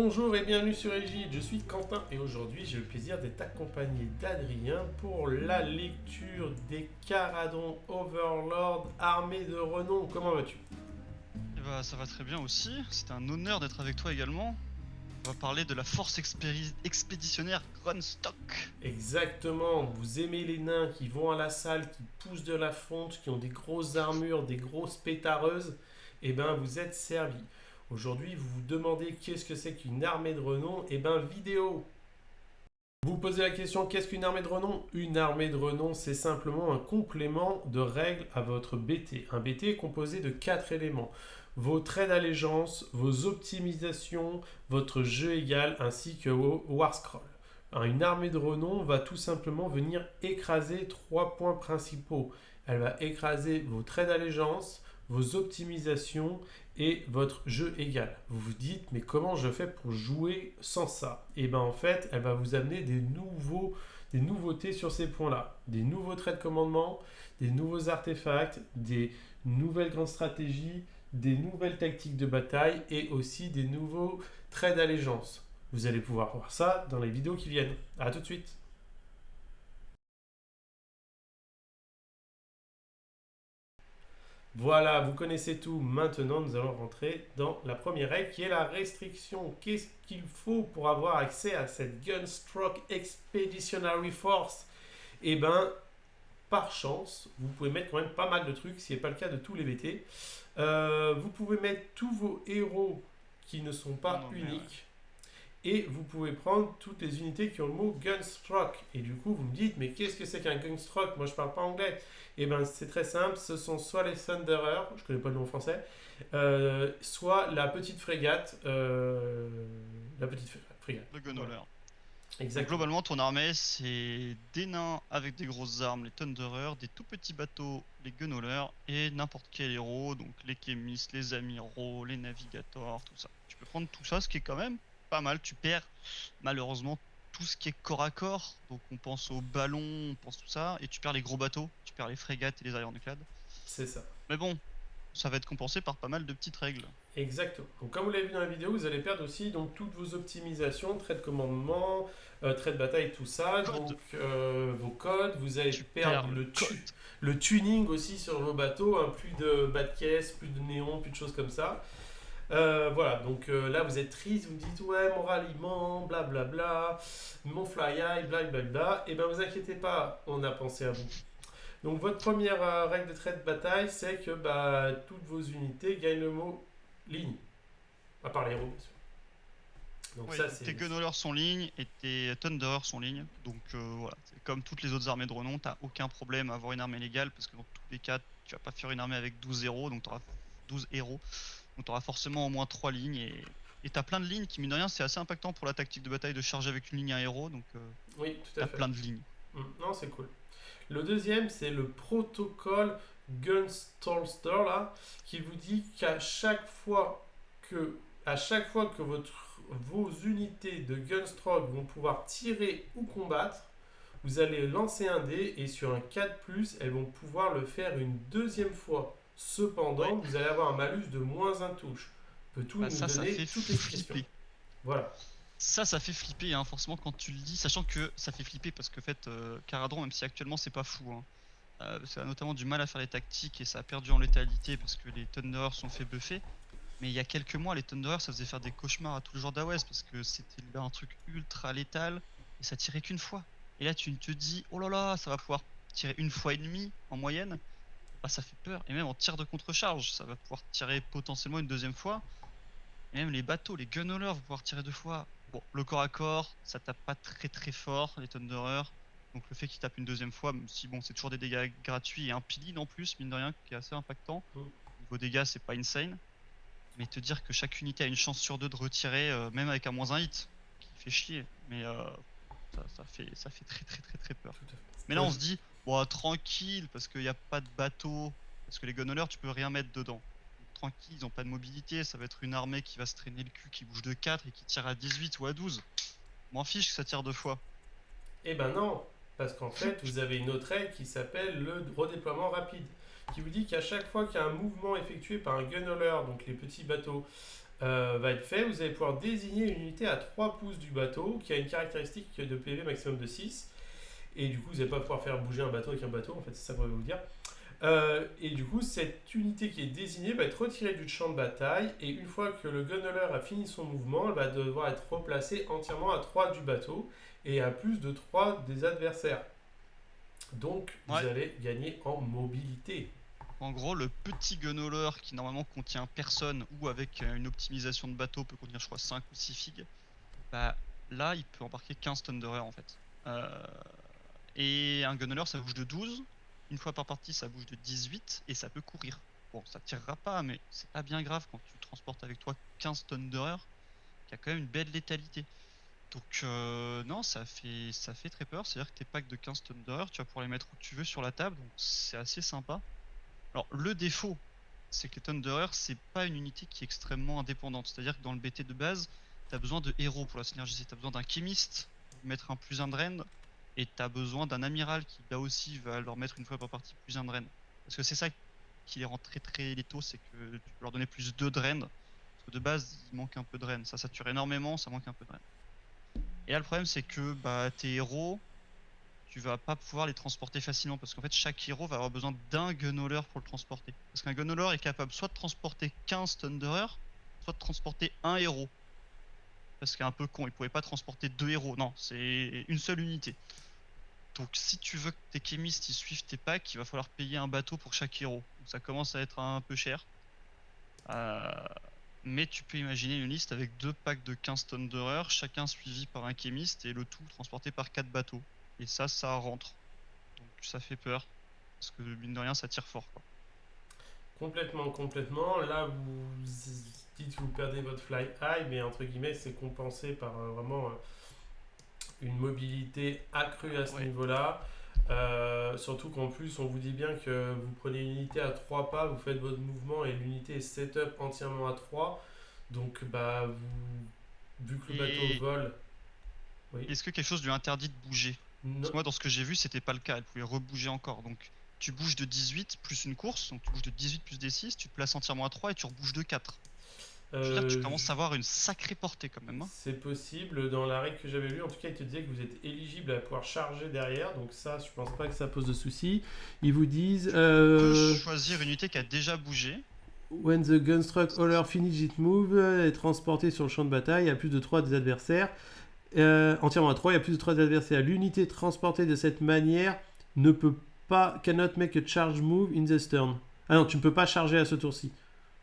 Bonjour et bienvenue sur Égide, je suis Quentin et aujourd'hui j'ai le plaisir d'être accompagné d'Adrien pour la lecture des Caradhras Overlord armée de renom. Comment vas-tu? Eh bah, ça va très bien aussi, c'était un honneur d'être avec toi également. On va parler de la force expéditionnaire Grunstock. Exactement, vous aimez les nains qui vont à la salle, qui poussent de la fonte, qui ont des grosses armures, des grosses pétareuses, et ben vous êtes servi. Aujourd'hui vous vous demandez qu'est-ce que c'est qu'une armée de renom, et ben vidéo. Vous posez la question, qu'est-ce qu'une armée de renom? Une armée de renom, c'est simplement un complément de règles à votre BT. Un BT est composé de 4 éléments. Vos traits d'allégeance, vos optimisations, votre jeu égal, ainsi que vos War Scrolls. Une armée de renom va tout simplement venir écraser 3 points principaux. Elle va écraser vos traits d'allégeance, vos optimisations et votre jeu égal. Vous vous dites, mais comment je fais pour jouer sans ça? Et bien en fait, elle va vous amener des nouveautés sur ces points-là. Des nouveaux traits de commandement, des nouveaux artefacts, des nouvelles grandes stratégies, des nouvelles tactiques de bataille et aussi des nouveaux traits d'allégeance. Vous allez pouvoir voir ça dans les vidéos qui viennent. A tout de suite. Voilà, vous connaissez tout. Maintenant, nous allons rentrer dans la première règle qui est la restriction. Qu'est-ce qu'il faut pour avoir accès à cette Gunstock Expeditionary Force? Eh bien, par chance, vous pouvez mettre quand même pas mal de trucs, ce n'est pas le cas de tous les BT. Vous pouvez mettre tous vos héros qui ne sont pas Ouais. uniques. Et vous pouvez prendre toutes les unités qui ont le mot Gunstock. Et du coup, vous me dites, mais qu'est-ce que c'est qu'un Gunstock? Moi, je parle pas anglais. Et bien, c'est très simple. Ce sont soit les Thunderers, je connais pas le nom en français, soit la petite frégate. La petite frégate. Le Voilà. Gunhauler. Donc Exactement. globalement, ton armée, c'est des nains avec des grosses armes, les Thunderers, des tout petits bateaux, les Gunhaulers, et n'importe quel héros, donc les Kémis, les Amiraux, les Navigators, tout ça. Tu peux prendre tout ça, ce qui est quand même pas mal. Tu perds malheureusement tout ce qui est corps à corps, donc on pense aux ballons, on pense tout ça, et tu perds les gros bateaux, tu perds les frégates et les ironclads. C'est ça. Mais bon, ça va être compensé par pas mal de petites règles. Exactement. Donc, comme vous l'avez vu dans la vidéo, vous allez perdre aussi donc, toutes vos optimisations, traits de commandement, traits de bataille, tout ça. Donc, Code, vos codes, vous allez tu perdre perds le code. le tuning aussi sur vos bateaux, hein, plus de bas de caisse, plus de néon, plus de choses comme ça. Voilà, donc là vous êtes triste, vous me dites ouais, mon ralliement, blablabla, mon fly high, blablabla. Et ben vous inquiétez pas, on a pensé à vous. Donc votre première règle de trait de bataille, c'est que bah, toutes vos unités gagnent le mot ligne. À part les héros, bien sûr. Donc Oui, ça, donc c'est... tes Gunhaulers sont ligne et tes Thunderers sont ligne. Donc voilà, c'est comme toutes les autres armées de renom, t'as aucun problème à avoir une armée légale parce que dans tous les cas, tu vas pas faire une armée avec 12 héros, donc t'auras 12 héros. Donc t'auras forcément au moins 3 lignes et t'as plein de lignes qui, mine de rien, c'est assez impactant pour la tactique de bataille de charger avec une ligne un héros. Donc Oui, tout à t'as fait. plein de lignes. Non, c'est cool. Le deuxième, c'est le protocole Gunstolster, là, qui vous dit qu'à chaque fois que vos unités de Gunstroke vont pouvoir tirer ou combattre, vous allez lancer un dé et sur un 4+, elles vont pouvoir le faire une deuxième fois. Ouais, Cependant, vous allez avoir un malus de -1 touche. Peut-tout bah nous ça donner fait toute l'explication? flipper. Voilà. Ça fait flipper, hein, forcément, quand tu le dis, sachant que ça fait flipper parce que, en fait, Caradhras, même si actuellement c'est pas fou, hein, ça a notamment du mal à faire les tactiques et ça a perdu en létalité parce que les Thunderers sont fait buffer. Mais il y a quelques mois, les Thunderers, ça faisait faire des cauchemars à tous les joueurs d'AOS parce que c'était là un truc ultra létal et ça tirait qu'une fois. Et là, tu te dis, oh là là, ça va pouvoir tirer une fois et demie en moyenne. Bah, ça fait peur. Et même en tir de contre-charge, ça va pouvoir tirer potentiellement une deuxième fois. Et même les bateaux, les gunhaulers vont pouvoir tirer deux fois. Bon, le corps à corps, ça tape pas très très fort, les Thunderers. Donc le fait qu'ils tapent une deuxième fois, même si bon, c'est toujours des dégâts gratuits et un peel en plus, mine de rien, qui est assez impactant. Mm. Niveau dégâts, c'est pas insane. Mais te dire que chaque unité a une chance sur deux de retirer, même avec un -1 hit, qui fait chier. Mais ça fait très très très très peur. Tout à fait. Mais là, on se dit, bon, tranquille, parce qu'il n'y a pas de bateau. Parce que les gunhaulers, tu peux rien mettre dedans. Donc, tranquille, ils ont pas de mobilité. Ça va être une armée qui va se traîner le cul, qui bouge de 4 et qui tire à 18 ou à 12. M'en fiche que ça tire deux fois. Eh ben non, parce qu'en fait, vous avez une autre règle qui s'appelle le redéploiement rapide, qui vous dit qu'à chaque fois qu'il y a un mouvement effectué par un gunhauler, donc les petits bateaux, va être fait. Vous allez pouvoir désigner une unité à 3 pouces du bateau qui a une caractéristique de PV maximum de 6. Et du coup, vous n'allez pas pouvoir faire bouger un bateau avec un bateau, en fait, c'est ça que je vais vous dire. Et du coup, cette unité qui est désignée va être retirée du champ de bataille. Et une fois que le gunneler a fini son mouvement, elle va devoir être replacée entièrement à 3 du bateau et à plus de 3 des adversaires. Donc, vous Ouais. allez gagner en mobilité. En gros, le petit gunhauler qui normalement contient personne ou avec une optimisation de bateau peut contenir, je crois, 5 ou 6 figues, bah là, il peut embarquer 15 Thunderer en fait. Et un gunhauler, ça bouge de 12. Une fois par partie, ça bouge de 18 et ça peut courir. Bon, ça tirera pas, mais c'est pas bien grave quand tu transportes avec toi 15 Thunderer, qui a quand même une belle létalité. Donc non, ça fait très peur. C'est-à-dire que tes packs de 15 Thunderer, tu vas pouvoir les mettre où tu veux sur la table, donc c'est assez sympa. Alors le défaut, c'est que les Thunderer, c'est pas une unité qui est extrêmement indépendante. C'est-à-dire que dans le BT de base, t'as besoin de héros pour la synergie. T'as besoin d'un chemist pour mettre un plus un drain, et t'as besoin d'un amiral qui là aussi va leur mettre une fois par partie plus un drain. Parce que c'est ça qui les rend très très létaux, c'est que tu peux leur donner plus de drain. Parce que de base, il manque un peu de drain. Ça sature énormément, ça manque un peu de drain. Et là, le problème, c'est que bah, tes héros, tu vas pas pouvoir les transporter facilement parce qu'en fait chaque héros va avoir besoin d'un gunhauler pour le transporter. Parce qu'un gunhauler est capable soit de transporter 15 Thunderer, soit de transporter un héros. Parce qu'il est un peu con, il pouvait pas transporter deux héros, non, c'est une seule unité. Donc si tu veux que tes chémistes ils suivent tes packs, il va falloir payer un bateau pour chaque héros. Donc ça commence à être un peu cher. Euh, Mais tu peux imaginer une liste avec deux packs de 15 Thunderer, chacun suivi par un chémiste et le tout transporté par 4 bateaux. Et ça rentre. Donc ça fait peur. Parce que mine de rien, ça tire fort, quoi. Complètement, complètement. Là, vous dites que vous perdez votre fly high, mais entre guillemets, c'est compensé par vraiment une mobilité accrue à ce Ouais. niveau-là. Surtout qu'en plus, on vous dit bien que vous prenez une unité à 3 pas, vous faites votre mouvement et l'unité est setup entièrement à 3. Donc, bah, vu que le bateau Et vole, oui. est-ce que quelque chose lui interdit de bouger? Parce Non, que moi, dans ce que j'ai vu, c'était pas le cas. Elle pouvait rebouger encore. Donc tu bouges de 18 plus une course. Donc tu bouges de 18 plus des 6, tu te places entièrement à 3 et tu rebouges de 4. Je veux dire que tu euh, commences à avoir une sacrée portée quand même, hein. c'est possible. Dans la règle que j'avais lue, en tout cas, il te disait que vous êtes éligible à pouvoir charger derrière. Donc ça, je pense pas que ça pose de soucis. Ils vous disent Tu peux choisir une unité qui a déjà bougé. when the gunstruck hauler finish its move, est transporté sur le champ de bataille à plus de 3 des adversaires. Entièrement à 3, il y a plus de 3 des adversaires. L'unité transportée de cette manière ne peut pas, cannot make a charge move in this turn. Ah non, tu ne peux pas charger à ce tour-ci.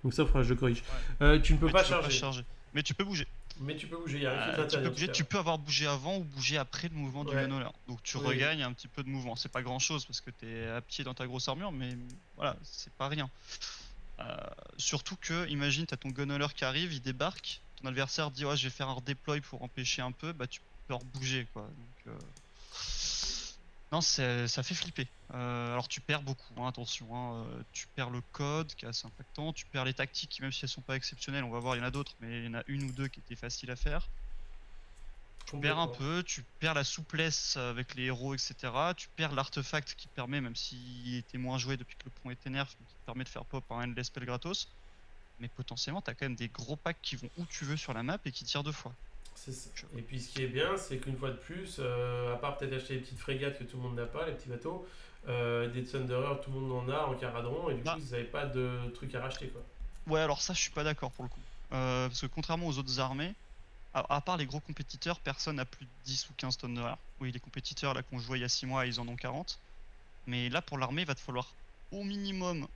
Donc ça, je corrige. Ouais. Tu ne peux Ouais, pas tu peux pas charger. charger. Mais tu peux bouger. Mais tu peux bouger, il y a rien qui Tu t'interdit peux en tout bouger. cas. Tu peux avoir bougé avant ou bouger après le mouvement du Ouais, gunhauler. Donc tu oui. regagnes un petit peu de mouvement. C'est pas grand chose parce que t'es à pied dans ta grosse armure, mais voilà, c'est pas rien. Euh, Surtout que, imagine, t'as ton gunhauler qui arrive, il débarque, ton adversaire dit ouais, je vais faire un redeploy pour empêcher un peu, bah tu peux rebouger quoi. Donc, non, ça fait flipper. Alors tu perds beaucoup, hein, attention, hein, tu perds le code qui est assez impactant, tu perds les tactiques, même si elles sont pas exceptionnelles, on va voir, il y en a d'autres, mais il y en a une ou deux qui étaient faciles à faire. Tu perds un Complètement. peu, tu perds la souplesse avec les héros, etc. Tu perds l'artefact qui te permet, même s'il était moins joué depuis que le pont était nerf, mais qui te permet de faire pop un endless spell gratos. Mais potentiellement, t'as quand même des gros packs qui vont où tu veux sur la map et qui tirent deux fois. C'est ça. Donc, Et puis ce qui est bien, c'est qu'une fois de plus, à part peut-être acheter les petites frégates que tout le monde n'a pas, les petits bateaux, des Thunderer, tout le monde en a en caradron, et du coup, bah, vous n'avez pas de trucs à racheter quoi. ouais, alors ça, je suis pas d'accord pour le coup. Parce que contrairement aux autres armées, à part les gros compétiteurs, personne n'a plus de 10 ou 15 tonnes de rare. Oui, les compétiteurs là qu'on jouait il y a 6 mois, ils en ont 40. Mais là, pour l'armée, il va te falloir au minimum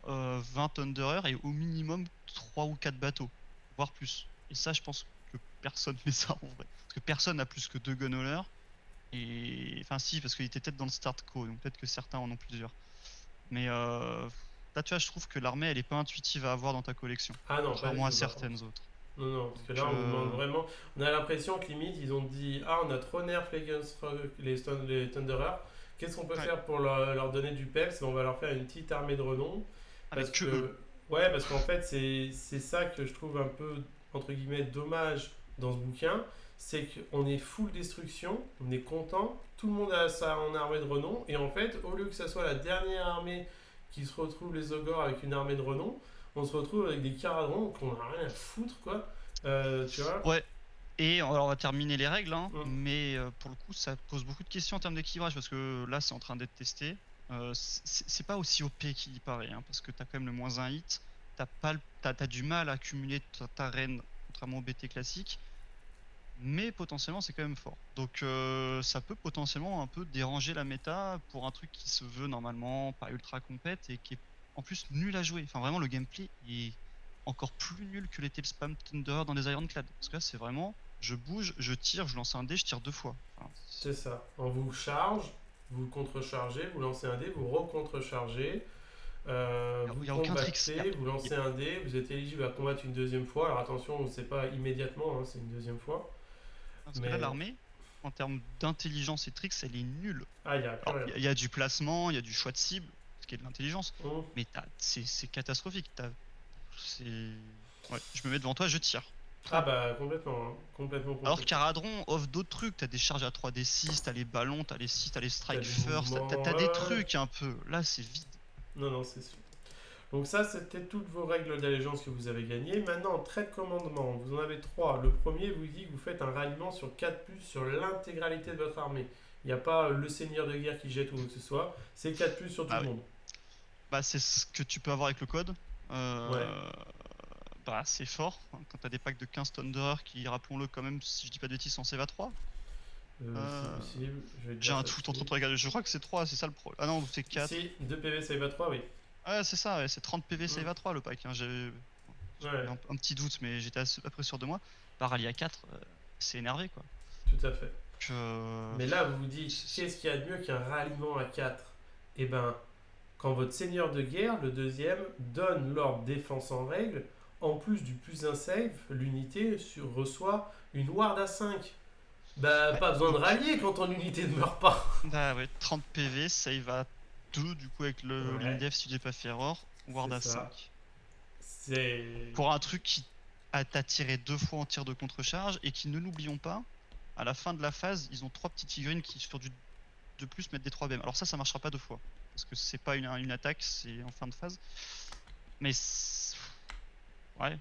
20 tonnes d'horreur et au minimum 3 ou 4 bateaux, voire plus. Et ça, je pense que personne fait ça en vrai. Parce que personne n'a plus que 2 gunhaulers. Et enfin, si, parce qu'il était peut-être dans le start co, donc peut-être que certains en ont plusieurs. Mais là, tu vois, je trouve que l'armée, elle est pas intuitive à avoir dans ta collection, Ah non, pas du contrairement à tout. Bah, certaines autres. non, non, parce que Donc, là, on vous demande vraiment. On a l'impression que limite, ils ont dit ah, on a trop nerf les, les Thunderer. Qu'est-ce qu'on peut ouais, faire pour leur donner du peps? On va leur faire une petite armée de renom. avec Parce que eux. que, ouais, parce qu'en fait, c'est ça que je trouve un peu, entre guillemets, dommage dans ce bouquin. C'est qu'on est full destruction, on est content, tout le monde a sa en armée de renom. Et en fait, au lieu que ça soit la dernière armée qui se retrouve les ogres avec une armée de renom, on se retrouve avec des caradrons qu'on a rien à foutre, quoi. Tu vois? Ouais. Et alors on va terminer les règles, hein, Mm. mais pour le coup ça pose beaucoup de questions en termes d'équilibrage parce que là c'est en train d'être testé. C'est pas aussi OP qu'il y paraît, hein, parce que t'as quand même le moins un hit, t'as du mal à accumuler ta reine contrairement au BT classique, mais potentiellement c'est quand même fort. Donc ça peut potentiellement un peu déranger la méta pour un truc qui se veut normalement pas ultra compète et qui est en plus nul à jouer. Enfin vraiment le gameplay est encore plus nul que l'était le spam Thunder dans les Ironclad. Parce que là c'est vraiment je bouge, je tire, je lance un dé, je tire 2 fois. Enfin, C'est ça. On vous charge, vous contrechargez, vous lancez un dé, vous recontrechargez, vous y a aucun tricks. combattez, vous lancez un dé, vous êtes éligible à combattre une deuxième fois. Alors attention, c'est pas immédiatement, hein, c'est une deuxième fois. Parce que là Mais l'armée, en termes d'intelligence et tricks, elle est nulle. ah, il y a plus Alors rien. il y a du placement, il y a du choix de cible, ce qui est de l'intelligence, Hum. mais c'est catastrophique. C'est. Ouais, je me mets devant toi, je tire. Ah bah complètement, hein. Complètement, Alors complètement. Caradron offre d'autres trucs, t'as des charges à 3d6, t'as les ballons, t'as les 6, t'as les T'as strike du first, mouvement, t'as ouais, des ouais. trucs un peu. Là c'est vide. Non, non, c'est sûr. Donc ça, c'était toutes vos règles d'allégeance que vous avez gagnées. Maintenant, trait de commandement, vous en avez trois. Le premier vous dit que vous faites un ralliement sur 4 plus sur l'intégralité de votre armée. Il n'y a pas le seigneur de guerre qui jette ou quoi que ce soit. C'est 4 plus sur tout Ah le oui. monde. Bah c'est ce que tu peux avoir avec le code. Ouais, Bah c'est fort, hein, quand t'as des packs de 15 Thunder qui, rappelons-le quand même, si je dis pas de bêtises, sont save à 3. c'est Euh, possible. Je vais te J'ai dire un ça tout tout de entre suite. regarder, je crois que c'est 3, c'est ça le problème. Ah non, c'est 4. Si, 2 PV, ça va 3, oui. Ouais, c'est ça, ouais, c'est 30 PV Mm. save à 3 le pack. Hein. J'ai eu Ouais, un petit doute, mais j'étais à peu près sûr de moi. Par rallye à 4, c'est énervé quoi. tout à fait. Que, Mais là, vous vous dites, c'est- qu'est-ce qu'il y a de mieux qu'un ralliement à 4? Eh ben, quand votre seigneur de guerre, le deuxième, donne l'ordre défense en règle, en plus du plus un save, l'unité reçoit une ward à 5. Bah, ouais, pas besoin de donc, rallier quand ton unité ne meurt pas. bah ouais, 30 PV, save à 2 du coup avec le Ouais, l'indef si j'ai pas fait erreur, ward c'est à ça. 5. C'est. Pour un truc qui t'a tiré 2 fois en tir de contre-charge et qui, ne l'oublions pas, à la fin de la phase, ils ont 3 petites figurines qui, sur du de plus, mettent des 3 BM. Alors ça marchera pas 2 fois. Parce que c'est pas une attaque, c'est en fin de phase. Mais ouais,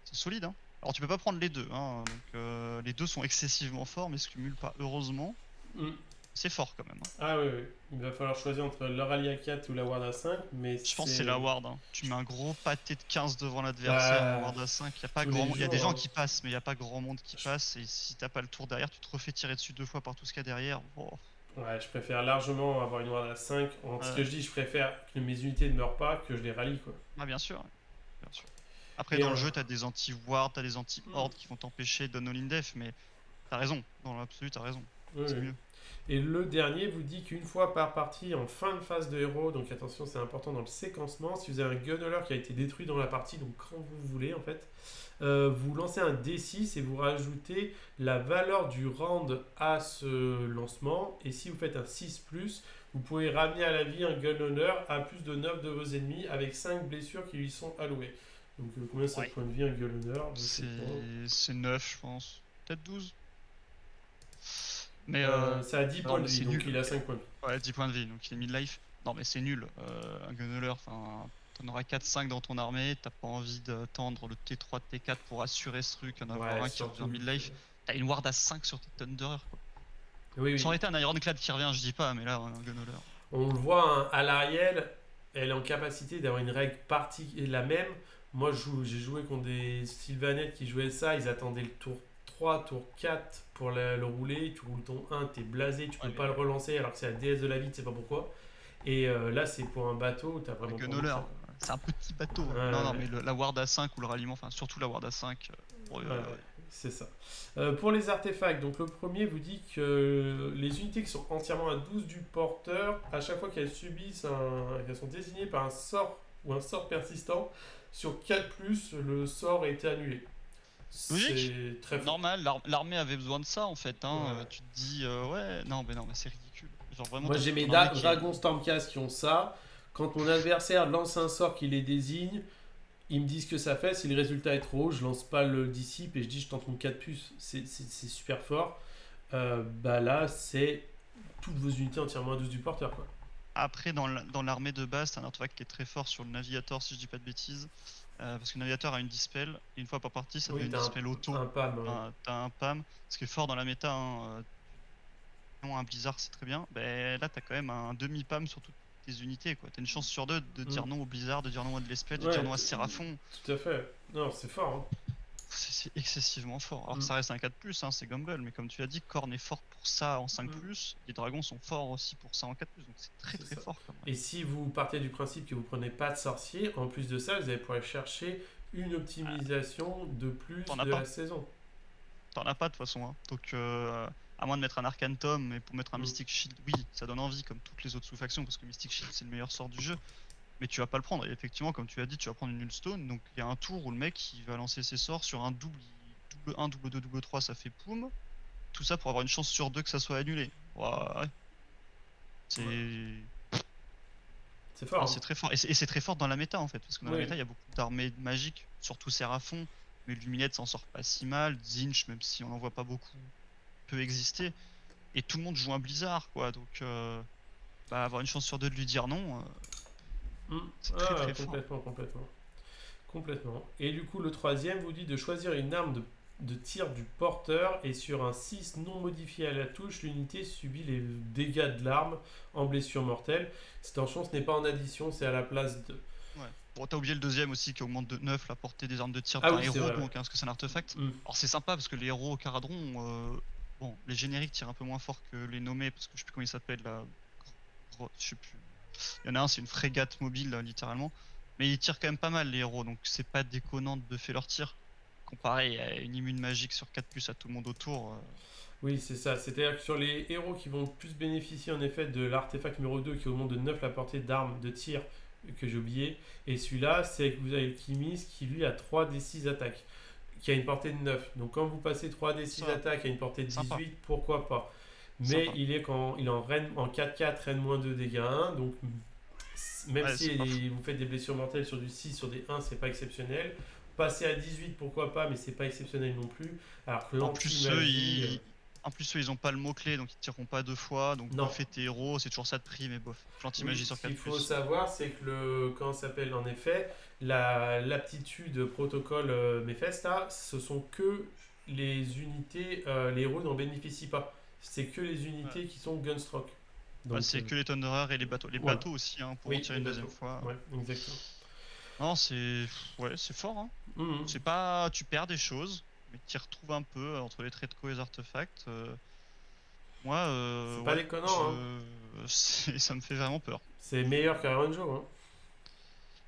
c'est solide. Hein. Alors tu peux pas prendre les deux. Hein, donc, les deux sont excessivement forts, mais se cumulent pas. Heureusement, Hmm. c'est fort quand même. Hein. Ah oui, oui. Il va falloir choisir entre le rallye à 4 ou la ward à 5, mais Je pense que c'est c'est. la ward. Hein. Tu mets un gros pâté de 15 devant l'adversaire en Bah, ward à 5. Y a pas tous grand les monde. Il y a des jours, gens hein. qui passent, mais il y a pas grand monde qui passe. Et si t'as pas le tour derrière, tu te refais tirer dessus 2 fois par tout ce qu'il y a derrière. Oh. Ouais, je préfère largement avoir une ward à 5. Ce que Ouais. je dis, je préfère que mes unités ne meurent pas que je les rallie, quoi. Ah, bien sûr. Bien sûr. Après, Et dans le jeu, t'as des anti-ward, t'as des anti-horde qui vont t'empêcher de no def, mais t'as raison. Dans l'absolu, t'as raison. oui, C'est oui. mieux. Et le dernier vous dit qu'une fois par partie en fin de phase de héros, donc attention c'est important dans le séquencement, si vous avez un gunner qui a été détruit dans la partie, donc quand vous voulez en fait, vous lancez un D6 et vous rajoutez la valeur du round à ce lancement, et si vous faites un 6+, vous pouvez ramener à la vie un gunner à plus de 9 de vos ennemis avec 5 blessures qui lui sont allouées. Donc combien ça Ouais. points de vie un gunner? Je sais pas. C'est 9, je pense. Peut-être 12. Mais Ça a 10 non, points de mais vie, c'est donc nul. il a 5 points de vie. Ouais, 10 points de vie, donc il est mid-life. Non, mais c'est nul. Un gunner, enfin, t'en auras 4-5 dans ton armée. T'as pas envie d'attendre le T3, T4 pour assurer ce truc, en avoir Ouais, un qui surtout. revient mid-life. T'as une ward à 5 sur tes Thunder. Quoi. Oui, Ça oui. aurait été un Ironclad qui revient, je dis pas, mais là, un gunner. On le voit hein, à l'Ariel, elle est en capacité d'avoir une règle la même. Moi, j'ai joué contre des Sylvanettes qui jouaient ça. Ils attendaient le tour 3, tour 4 pour le rouler. Tu roules ton 1, t'es blasé, tu peux Ouais, pas le relancer alors que c'est la déesse de la vie, tu sais pas pourquoi. Et là, c'est pour un bateau, t'as un vraiment pas envie de gunner, ça. c'est un petit bateau. Hein. Ouais, Non, non, ouais. mais la ward à 5 ou le ralliement, enfin, surtout la ward à 5. Ouais, ouais, c'est ça. Pour les artefacts, donc le premier vous dit que les unités qui sont entièrement à 12 du porteur, à chaque fois qu'elles subissent qu'elles sont désignées par un sort ou un sort persistant, sur 4+, le sort a été annulé. Logique. C'est très fort. Normal, l'armée avait besoin de ça en fait. Hein. Ouais. Tu te dis, ouais, non, mais c'est ridicule. Genre vraiment, Moi t'as j'ai toute mes ton armée qui est- Dragon Stormcast qui ont ça. Quand mon adversaire lance un sort qui les désigne, ils me disent ce que ça fait. Si le résultat est trop haut, je lance pas le dissipe et je dis je tente mon 4 puces. C'est super fort. Bah là, c'est toutes vos unités entièrement à 12 du porteur. Quoi. Après, dans l'armée de base, t'as un artefact qui est très fort sur le navigateur, si je dis pas de bêtises. Parce que le navigateur a une dispel, et une fois par partie, ça fait Oui, une dispel auto. un PAM. Ouais. T'as un PAM, ce qui est fort dans la méta. Non, un blizzard, c'est très bien. Ben, là, t'as quand même un demi-PAM sur toutes tes unités, quoi. T'as une chance sur deux de dire Mm. non au blizzard, de dire non à de l'espèce, de dire Ouais, non à Séraphon. tout à fait. Non, c'est fort. C'est excessivement fort. Alors Hein. que ça reste un 4+, hein, c'est Gumball, mais comme tu l'as dit, Korn est fort pour ça en Mm. 5+, les dragons sont forts aussi pour ça en 4+, donc c'est très C'est très ça. fort quand Et même. si vous partez du principe que vous prenez pas de sorcier, en plus de ça, vous allez pouvoir chercher une optimisation de plus T'en as de la pas. saison. T'en as pas de toute façon, hein. Donc, à moins de mettre un Arcane Tome, mais pour mettre un Mm. Mystic Shield, oui, ça donne envie, comme toutes les autres sous-factions, parce que Mystic Shield c'est le meilleur sort du jeu. Mais tu vas pas le prendre. Et effectivement, comme tu l'as dit, tu vas prendre une Nullstone. Donc, il y a un tour où le mec il va lancer ses sorts sur un double 1, double 2, double 3, ça fait poum. Tout ça pour avoir une chance sur deux que ça soit annulé. Ouais, Ouais. c'est. C'est Non, fort. c'est très fort. Et c'est très fort dans la méta en fait. Parce que dans la Oui. méta, il y a beaucoup d'armées magiques, surtout Séraphon. Mais Luminette s'en sort pas si mal. Zinch, même si on en voit pas beaucoup, peut exister. Et tout le monde joue un Blizzard, quoi. Donc, bah, avoir une chance sur deux de lui dire non, Mm. c'est très Ah, très fort. complètement, complètement. Complètement. Et du coup, le troisième vous dit de choisir une arme de tir du porteur et sur un 6 non modifié à la touche, l'unité subit les dégâts de l'arme en blessure mortelle. Cette tension, ce n'est pas en addition, c'est à la place de. Ouais. Bon, t'as oublié le deuxième aussi qui augmente de 9 la portée des armes de tir Ah d'un oui, c'est héros, vrai. Ouais. donc, hein, parce que c'est un artefact. Mm. Alors c'est sympa parce que les héros au Caradron, bon, les génériques tirent un peu moins fort que les nommés, parce que je sais plus comment ils s'appellent là. Je sais plus. Il y en a un, c'est une frégate mobile, là, littéralement. Mais ils tirent quand même pas mal les héros, donc c'est pas déconnant de buffer leur tir. Comparé à une immune magique sur 4+ à tout le monde autour. Oui, c'est ça. C'est-à-dire que sur les héros qui vont plus bénéficier en effet de l'artefact numéro 2 qui augmente de 9 la portée d'armes de tir que j'ai oublié. Et celui-là, c'est que vous avez le Kimis qui lui a 3 des 6 attaques, qui a une portée de 9. Donc quand vous passez 3 des 6 Ça, attaques à une portée de sympa, 18, pourquoi pas. Mais sympa. il est en, reine, en 4-4, reine moins 2 dégâts 1. Donc même Ouais, c'est pas fou. si vous faites des blessures mortelles sur du 6, sur des 1, c'est pas exceptionnel. Passer à 18, pourquoi pas, mais c'est pas exceptionnel non plus. Alors que En plus, eux, l'anti-magie. ils ont pas le mot-clé, donc ils tireront pas deux fois. Donc, Non. buffer tes héros, c'est toujours ça de prix, mais bof. Oui, L'anti-magie sur ce qu'il faut 4+. savoir, c'est que comment ça s'appelle en effet, l'aptitude protocole Mephes, ce sont que les unités, les héros n'en bénéficient pas. C'est que les Ouais. unités qui sont Gunstroke. Ouais, Donc, c'est que les Thunderers et les bateaux. Les voilà. bateaux aussi, hein, pour en Oui, tirer les une deuxième bateaux. fois. Ouais, exactement. Non, c'est. Ouais, c'est fort, hein. Mhm. C'est pas. Tu perds des choses, mais tu y retrouves un peu entre les traits de co et les artefacts. Moi, C'est pas ouais, déconnant, hein. ça me fait vraiment peur. C'est meilleur qu'Iron Joe, hein.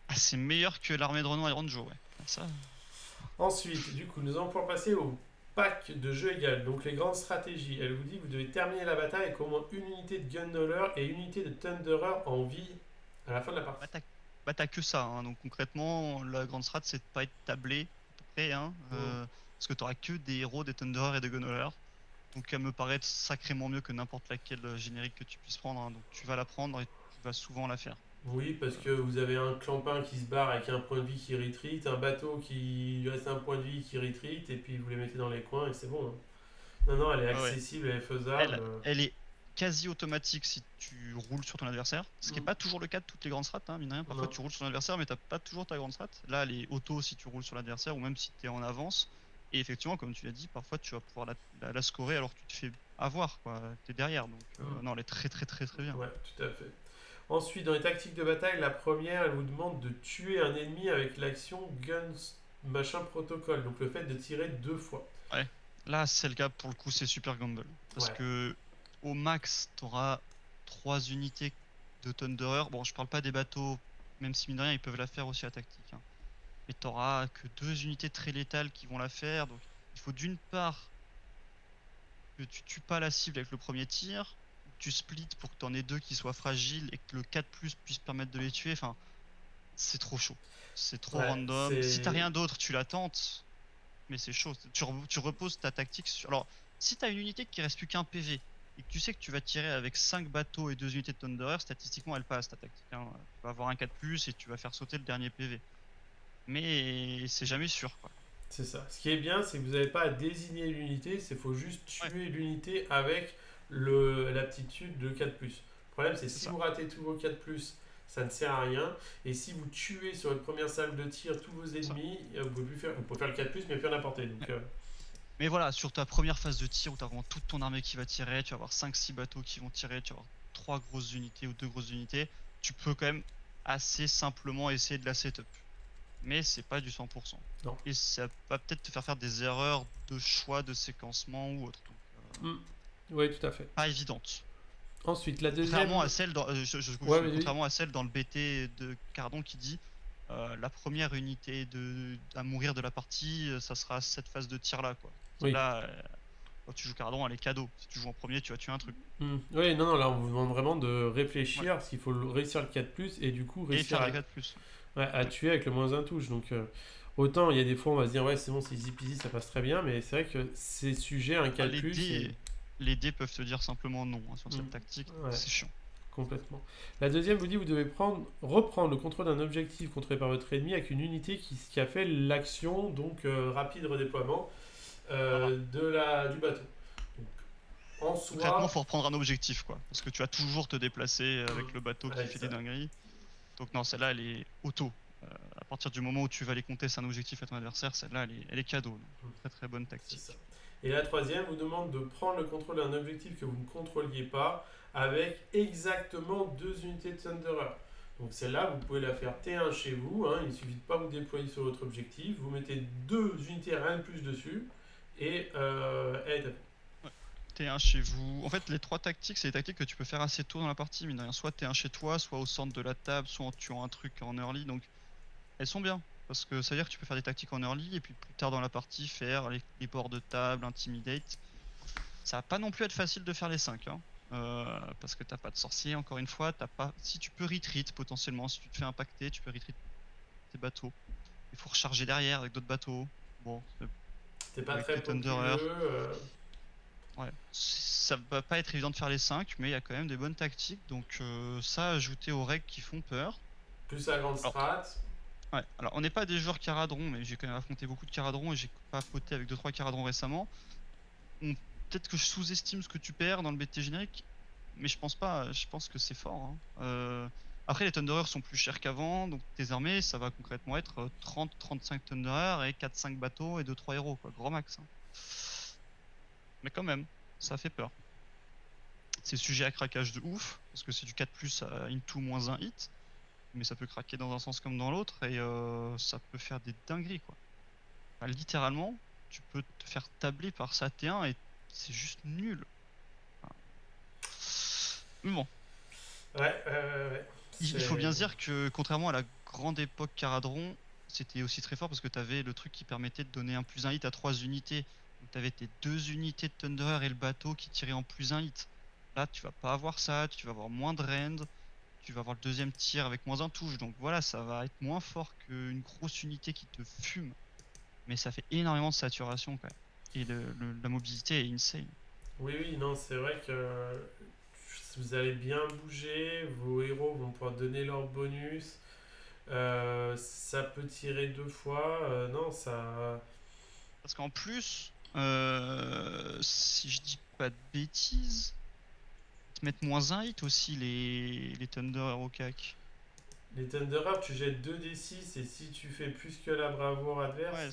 Ah, c'est meilleur que l'armée de Renault Iron Joe, ouais. Ça. Ensuite, du coup, nous allons pouvoir passer au pack de jeu égal. Donc les grandes stratégies. Elle vous dit que vous devez terminer la bataille avec au moins une unité de Gundoller et une unité de Thunderer en vie à la fin de la partie. Bah, t'as que ça, hein. Donc concrètement, la grande strat, c'est de pas être tablé, à peu près, hein. Mhm. Parce que t'auras que des héros, des Thunderers et des Gunhollers. Donc elle me paraît sacrément mieux que n'importe laquelle générique que tu puisses prendre, hein. Donc tu vas la prendre et tu vas souvent la faire. Oui, parce que vous avez un clampin qui se barre avec un point de vie qui retreat, un bateau qui lui reste un point de vie qui retreat, et puis vous les mettez dans les coins et c'est bon, hein. Non, non, elle est Ouais, ouais. accessible, elle est faisable. Elle est quasi automatique si tu roules sur ton adversaire. Ce qui n'est Mm. pas toujours le cas de toutes les grandes strats, hein, mine de rien. Parfois Non. tu roules sur ton adversaire, mais t'as pas toujours ta grande strat. Là, elle est auto si tu roules sur l'adversaire ou même si tu es en avance. Et effectivement, comme tu l'as dit, parfois tu vas pouvoir la scorer alors que tu te fais avoir, quoi. T'es derrière. Donc, Mm. non, elle est très très très très bien. Ouais, tout à fait. Ensuite, dans les tactiques de bataille, la première, elle vous demande de tuer un ennemi avec l'action Guns machin protocole. Donc le fait de tirer 2 fois. Ouais. Là, c'est le cas pour le coup, c'est super gamble. Parce Ouais. que au max, t'auras 3 unités de Thunderer. Bon, je parle pas des bateaux, même si mine de rien, ils peuvent la faire aussi à tactique, hein. Mais t'auras que 2 unités très létales qui vont la faire. Donc il faut d'une part que tu tues pas la cible avec le premier tir, tu splits pour que t'en aies deux qui soient fragiles et que le 4+ puisse permettre de les tuer. Enfin, c'est trop chaud. C'est trop Ouais, random. Si t'as c'est. rien d'autre, tu la tentes, mais c'est chaud. Tu reposes ta tactique sur. Alors, si t'as une unité qui reste plus qu'un PV et que tu sais que tu vas tirer avec 5 bateaux et 2 unités de Thunderer, statistiquement elle passe ta tactique, hein. Tu vas avoir un 4+ et tu vas faire sauter le dernier PV. Mais c'est jamais sûr, quoi. C'est ça. Ce qui est bien, c'est que vous n'avez pas à désigner l'unité, c'est faut juste Ouais, tuer l'unité avec l'aptitude de 4+. Le problème, c'est C'est si ça. vous ratez tous vos 4+, ça ne sert à rien. Et si vous tuez sur votre première salle de tir tous vos C'est ça. ennemis, vous pouvez faire le 4+, mais plus en apporter. Donc, Ouais. Mais voilà, sur ta première phase de tir où tu as vraiment toute ton armée qui va tirer, tu vas avoir 5-6 bateaux qui vont tirer, tu vas avoir 3 grosses unités ou 2 grosses unités, tu peux quand même assez simplement essayer de la setup. Mais c'est pas du 100%. non. Et ça va peut-être te faire des erreurs de choix de séquencement ou autre. Donc, Oui, tout à fait. pas évidente. Ensuite, la deuxième. Contrairement à celle dans, Ouais, vas-y. contrairement à celle dans le BT de Cardon qui dit la première unité à mourir de la partie, ça sera cette phase de tir là quoi. Oui. Là, quand tu joues Cardon, elle est cadeau. Si tu joues en premier, tu vas tuer un truc. Oui, non, là on vous demande vraiment de réfléchir s'il faut réussir le 4+, et du coup Et réussir faire les 4+. à tuer avec le -1 touche. Donc autant il y a des fois on va se dire ouais c'est bon, c'est easy peasy, ça passe très bien, mais c'est vrai que c'est sujet à un 4+. Les dés peuvent te dire simplement non sur cette tactique, c'est chiant. Complètement. La deuxième vous dit vous devez reprendre le contrôle d'un objectif contrôlé par votre ennemi avec une unité qui a fait l'action, donc rapide redéploiement du bateau. Donc, en Concrètement, soi, faut reprendre un objectif quoi, parce que tu vas toujours te déplacer avec le bateau qui fait des dingueries. Donc non, celle-là elle est auto. À partir du moment où tu vas aller compter c'est un objectif à ton adversaire, celle-là elle est cadeau. Donc, très très bonne tactique. c'est ça. Et la troisième vous demande de prendre le contrôle d'un objectif que vous ne contrôliez pas avec exactement 2 unités de Thunderer. Donc celle-là, vous pouvez la faire T1 chez vous, hein, il suffit de pas vous déployer sur votre objectif, vous mettez 2 unités rien de plus dessus, et elle est T1 chez vous. En fait, les 3 tactiques, c'est des tactiques que tu peux faire assez tôt dans la partie, mine de rien. Soit T1 chez toi, soit au centre de la table, soit en tuant un truc en early. Donc, elles sont bien. Parce que ça veut dire que tu peux faire des tactiques en early et puis plus tard dans la partie faire les bords de table, intimidate. Ça va pas non plus être facile de faire les 5. Hein. Parce que t'as pas de sorcier, encore une fois. T'as pas. Si tu peux retreat potentiellement, si tu te fais impacter, tu peux retreat tes bateaux. Il faut recharger derrière avec d'autres bateaux. Bon, c'est pas avec très les Thunderer. populeux. Ouais, ça va pas être évident de faire les 5, mais il y a quand même des bonnes tactiques. Donc ça, ajouté aux règles qui font peur. Plus la grande strat. Ouais, alors on n'est pas des joueurs Caradron, mais j'ai quand même affronté beaucoup de Caradron et j'ai pas poté avec 2-3 Caradron récemment. Peut-être que je sous-estime ce que tu perds dans le BT générique, mais je pense pas, je pense que c'est fort. Hein. Après, les Thunderers sont plus chers qu'avant, donc tes armées, ça va concrètement être 30-35 Thunderers et 4-5 bateaux et 2-3 héros, quoi, gros max. Hein. Mais quand même, ça fait peur. C'est sujet à craquage de ouf, parce que c'est du 4+ à into -1 hit, mais ça peut craquer dans un sens comme dans l'autre, et ça peut faire des dingueries, quoi. Enfin, littéralement, tu peux te faire tabler par sa T1 et c'est juste nul. Enfin... Mais bon. Ouais. Il faut bien se dire que, contrairement à la grande époque Caradron, c'était aussi très fort parce que tu avais le truc qui permettait de donner un +1 hit à 3 unités. Donc tu avais tes 2 unités de Thunderer et le bateau qui tiraient en +1 hit. Là, tu vas pas avoir ça, tu vas avoir moins de rend, tu vas avoir le deuxième tir avec -1 touche. Donc voilà, ça va être moins fort qu'une grosse unité qui te fume. Mais ça fait énormément de saturation quand même. Et la mobilité est insane. Oui, non, c'est vrai que vous allez bien bouger, vos héros vont pouvoir donner leur bonus. Ça peut tirer 2 fois. Non, ça. Parce qu'en plus, si je dis pas de bêtises, ils te mettent -1 hit aussi les Thunder au CAC. Les Thunderers, tu jettes 2d6 et si tu fais plus que la bravoure adverse, Ouais,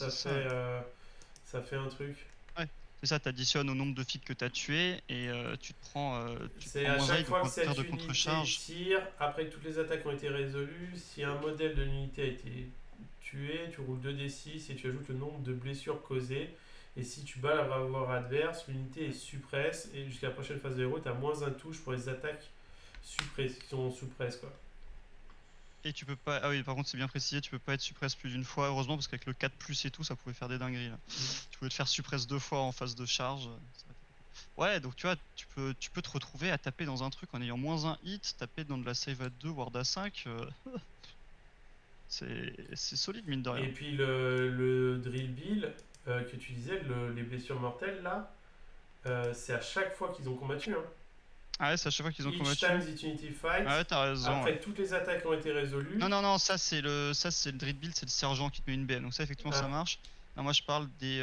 ça fait un truc. Ouais, c'est ça, t'additionnes au nombre de filles que t'as tuées et tu te prends C'est à chaque -1, fois que donc cette de unité contre-charge. tire, après que toutes les attaques ont été résolues, si un modèle de l'unité a été tué, tu roules 2d6 et tu ajoutes le nombre de blessures causées. Et si tu bats la bravoure adverse, l'unité est suppresse et jusqu'à la prochaine phase de héros, tu as -1 touche pour les attaques qui sont sous presse, quoi. Et tu peux pas. Ah oui, par contre, c'est bien précisé, tu peux pas être suppresse plus d'une fois, heureusement, parce qu'avec le 4+ et tout, ça pouvait faire des dingueries là. Tu pouvais te faire suppresse 2 fois en phase de charge. Ouais, donc tu vois, tu peux te retrouver à taper dans un truc en ayant -1 hit, taper dans de la save à 2, ward à 5. C'est solide, mine de rien. Et puis le drill bill que tu disais, les blessures mortelles là, c'est à chaque fois qu'ils ont combattu. Hein. Ah ouais, c'est à chaque fois qu'ils ont Each combattu. time the unity fight. Ah ouais, t'as raison. Après toutes les attaques ont été résolues. Non, ça c'est le drill build, c'est le sergent qui te met une BN. Donc ça effectivement ça marche. Non, moi je parle des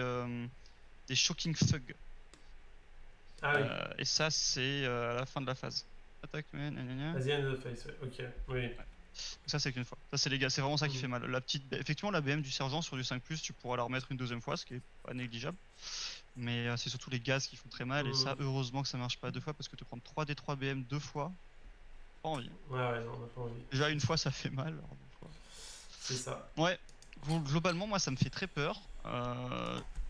shocking thug. Ah oui. Et ça c'est à la fin de la phase. attaque, gna. Vas-y, end of face, ouais. Ok, oui. Ça, c'est qu'une fois. Ça, c'est les gars, c'est vraiment ça qui Mhm. fait mal. Effectivement, la BM du sergent sur du 5+, tu pourras la remettre une deuxième fois, ce qui est pas négligeable. Mais c'est surtout les gaz qui font très mal. Et ça, Mhm. heureusement que ça marche pas deux fois, parce que te prendre 3D3 BM deux fois, pas envie. Ouais, ouais, non, on n'a pas envie. Déjà, une fois, ça fait mal. Alors deux fois. C'est ça. Ouais, globalement, moi, ça me fait très peur.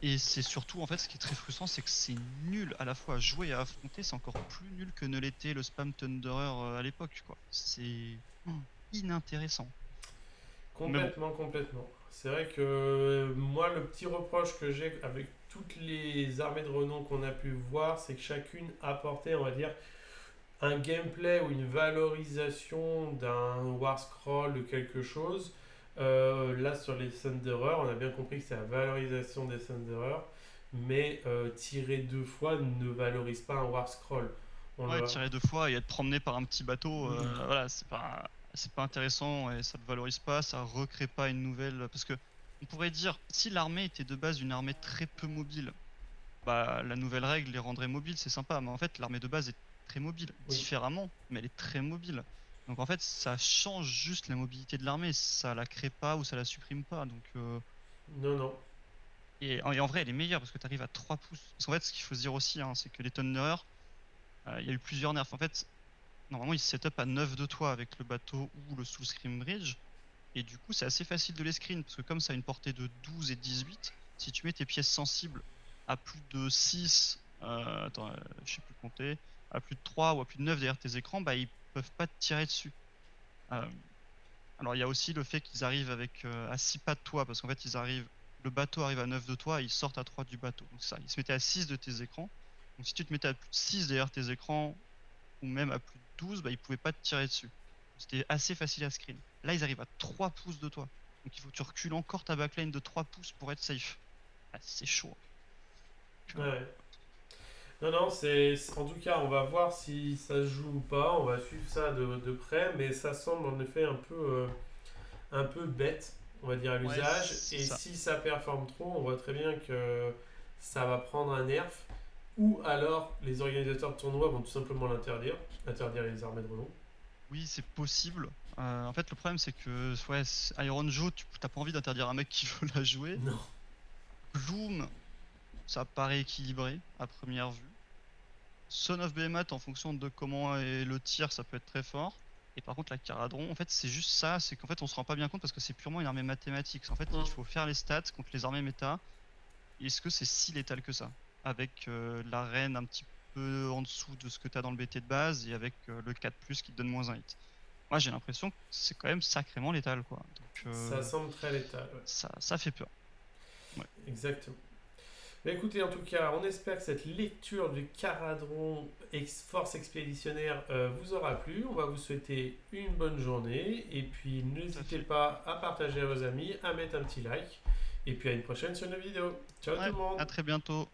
Et c'est surtout, en fait, ce qui est très frustrant, c'est que c'est nul à la fois à jouer et à affronter. C'est encore plus nul que ne l'était le spam Thunderer à l'époque, quoi. C'est inintéressant. Mais bon, Complètement, complètement. C'est vrai que moi, le petit reproche que j'ai avec toutes les armées de renom qu'on a pu voir, c'est que chacune apportait, on va dire, un gameplay ou une valorisation d'un War Scroll de quelque chose. Là, sur les Thunderers, on a bien compris que c'est la valorisation des Thunderers, mais tirer deux fois ne valorise pas un War Scroll. On ouais, le... tirer deux fois et être promené par un petit bateau, Mhm. voilà, c'est pas intéressant et ça te valorise pas, ça recrée pas une nouvelle. Parce que on pourrait dire, si l'armée était de base une armée très peu mobile, bah la nouvelle règle les rendrait mobiles, c'est sympa. Mais en fait, l'armée de base est très mobile, Oui. différemment, mais elle est très mobile. Donc en fait, ça change juste la mobilité de l'armée, ça la crée pas ou ça la supprime pas. Donc Non, non. et en vrai, elle est meilleure parce que tu arrives à 3 pouces. Parce qu'en fait, ce qu'il faut se dire aussi, hein, c'est que les Thunderers, il y a eu plusieurs nerfs. En fait, normalement, ils se set up à 9 de toi avec le bateau ou le Soul Scream Bridge. Et du coup, c'est assez facile de les screen parce que comme ça a une portée de 12 et 18, si tu mets tes pièces sensibles à plus de 6, attends, je sais plus compter, à plus de 3 ou à plus de 9 derrière tes écrans, bah ils peuvent pas te tirer dessus. Euh, alors il y a aussi le fait qu'ils arrivent avec à 6 pas de toi parce qu'en fait le bateau arrive à 9 de toi et ils sortent à 3 du bateau. Donc ça, ils se mettaient à 6 de tes écrans. Donc si tu te mettais à plus de 6 derrière tes écrans ou même à plus de 12, bah, ils pouvaient pas te tirer dessus. C'était assez facile à screen. Là, ils arrivent à 3 pouces de toi. Donc il faut que tu recules encore ta backline de 3 pouces pour être safe. Ah, c'est chaud. Donc, Ouais. Non, non, en tout cas, on va voir si ça se joue ou pas. On va suivre ça de près, mais ça semble en effet un peu bête, on va dire, à ouais, l'usage. c'est Et ça. si ça performe trop, on voit très bien que ça va prendre un nerf. Ou alors, les organisateurs de tournois vont tout simplement l'interdire, interdire les armées de renom. Oui, c'est possible. En fait, le problème, c'est que ouais, Iron Joe, t'as pas envie d'interdire un mec qui veut la jouer. Non. Gloom, ça paraît équilibré à première vue. Son of Behemoth, en fonction de comment est le tir, ça peut être très fort. Et par contre, la Caradron, en fait, c'est juste ça, c'est qu'en fait, on se rend pas bien compte parce que c'est purement une armée mathématique. En fait, il Mm. faut faire les stats contre les armées méta. Est-ce que c'est si létal que ça? Avec la reine un petit peu en dessous de ce que tu as dans le BT de base et avec le 4+ qui te donne moins un hit. Moi, j'ai l'impression que c'est quand même sacrément létal, quoi. Donc, Ça semble très létal, ouais. ça fait peur. Ouais. Exactement. Mais écoutez, en tout cas, on espère que cette lecture du Caradron Force Expéditionnaire vous aura plu. On va vous souhaiter une bonne journée. Et puis, Tout à n'hésitez fait. pas à partager à vos amis, à mettre un petit like. Et puis, à une prochaine sur une vidéo. Ciao tout Ouais, le monde! à très bientôt.